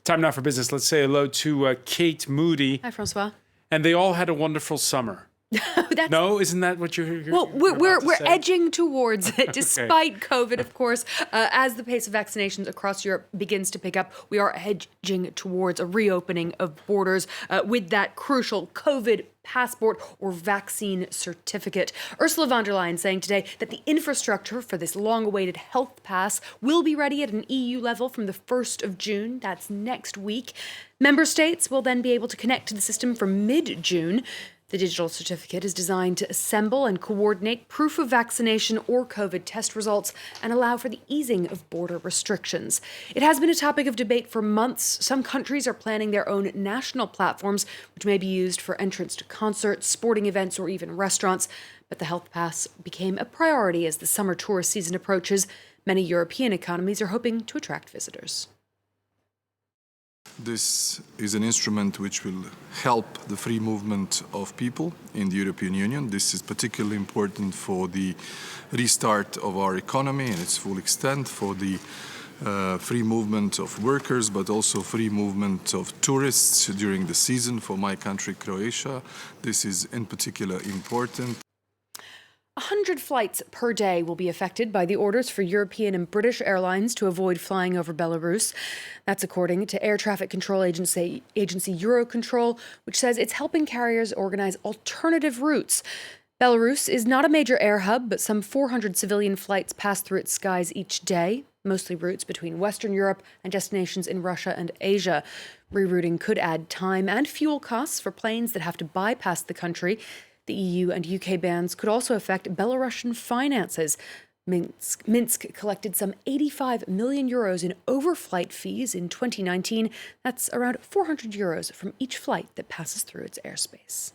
Time now for business. Let's say hello to Kate Moody. Hi, Francois. And they all had a wonderful summer. No, isn't that what you're Well, we're edging towards it, despite COVID, of course. As the pace of vaccinations across Europe begins to pick up, we are edging towards a reopening of borders with that crucial COVID passport or vaccine certificate. Ursula von der Leyen saying today that the infrastructure for this long-awaited health pass will be ready at an EU level from the 1st of June. That's next week. Member states will then be able to connect to the system from mid-June. The digital certificate is designed to assemble and coordinate proof of vaccination or COVID test results and allow for the easing of border restrictions. It has been a topic of debate for months. Some countries are planning their own national platforms, which may be used for entrance to concerts, sporting events, or even restaurants. But the health pass became a priority as the summer tourist season approaches. Many European economies are hoping to attract visitors. This is an instrument which will help the free movement of people in the European Union. This is particularly important for the restart of our economy in its full extent, for the free movement of workers, but also free movement of tourists during the season for my country, Croatia. This is in particular important. 100 flights per day will be affected by the orders for European and British airlines to avoid flying over Belarus. That's according to air traffic control agency Eurocontrol, which says it's helping carriers organize alternative routes. Belarus is not a major air hub, but some 400 civilian flights pass through its skies each day, mostly routes between Western Europe and destinations in Russia and Asia. Rerouting could add time and fuel costs for planes that have to bypass the country. The EU and UK bans could also affect Belarusian finances. Minsk collected some 85 million euros in overflight fees in 2019. That's around 400 euros from each flight that passes through its airspace.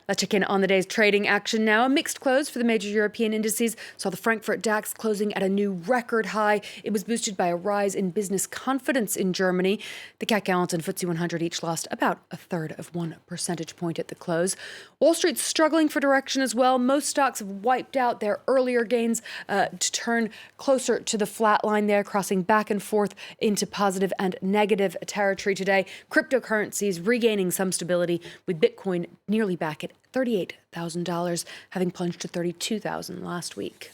Let's check in on the day's trading action now. A mixed close for the major European indices saw the Frankfurt DAX closing at a new record high. It was boosted by a rise in business confidence in Germany. The CAC 40 and FTSE 100 each lost about a third of 1 percentage point at the close. Wall Street's struggling for direction as well. Most stocks have wiped out their earlier gains to turn closer to the flat line there, crossing back and forth into positive and negative territory today. Cryptocurrencies regaining some stability, with Bitcoin nearly back at $38,000, having plunged to $32,000 last week.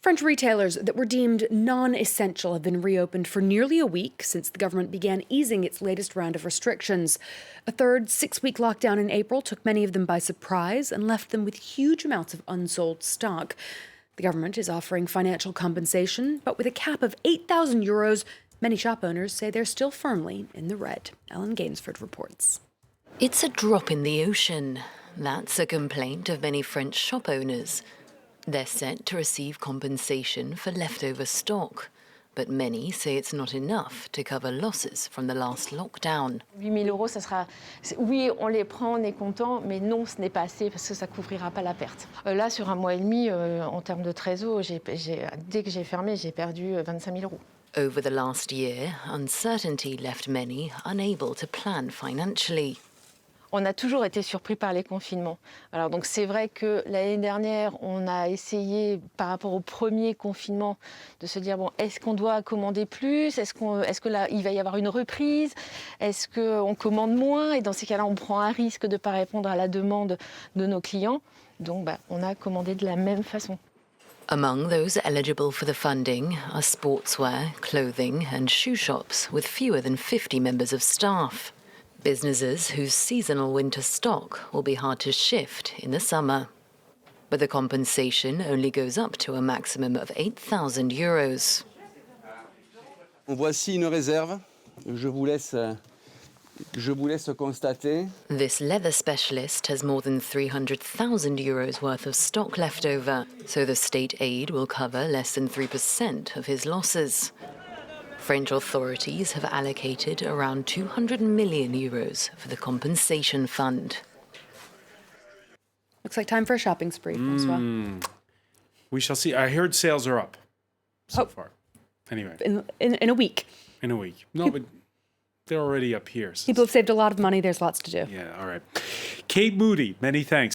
French retailers that were deemed non-essential have been reopened for nearly a week since the government began easing its latest round of restrictions. A third 6-week lockdown in April took many of them by surprise and left them with huge amounts of unsold stock. The government is offering financial compensation, but with a cap of €8,000, many shop owners say they're still firmly in the red. Ellen Gainsford reports. It's a drop in the ocean. That's a complaint of many French shop owners. They're set to receive compensation for leftover stock, but many say it's not enough to cover losses from the last lockdown. 8 000 euros, ça sera... Oui, on les prend, on est content, mais non, ce n'est pas assez parce que ça ne couvrira pas la perte. Là, sur un mois et demi, en termes de trésor, dès que j'ai fermé, j'ai perdu 25 000 euros. Over the last year, uncertainty left many unable to plan financially. On a toujours été surpris par les confinements. Alors donc c'est vrai que l'année dernière, on a essayé par rapport au premier confinement de se dire bon, est-ce qu'on doit commander plus, est-ce que là il va y avoir une reprise, est-ce qu'on commande moins, et dans ces cas-là on prend un risque de ne pas répondre à la demande de nos clients. Donc on a commandé de la même façon. Among those eligible for the funding are sportswear, clothing and shoe shops with fewer than 50 members of staff. Businesses whose seasonal winter stock will be hard to shift in the summer. But the compensation only goes up to a maximum of €8,000. Voici une réserve. Je vous laisse constater. This leather specialist has more than €300,000 worth of stock left over, so the state aid will cover less than 3% of his losses. French authorities have allocated around €200 million for the compensation fund. Looks like time for a shopping spree, Francois. We shall see. I heard sales are up so far. Anyway. In a week. In a week. No, but they're already up here. People have saved a lot of money. There's lots to do. Yeah, all right. Kate Moody, many thanks.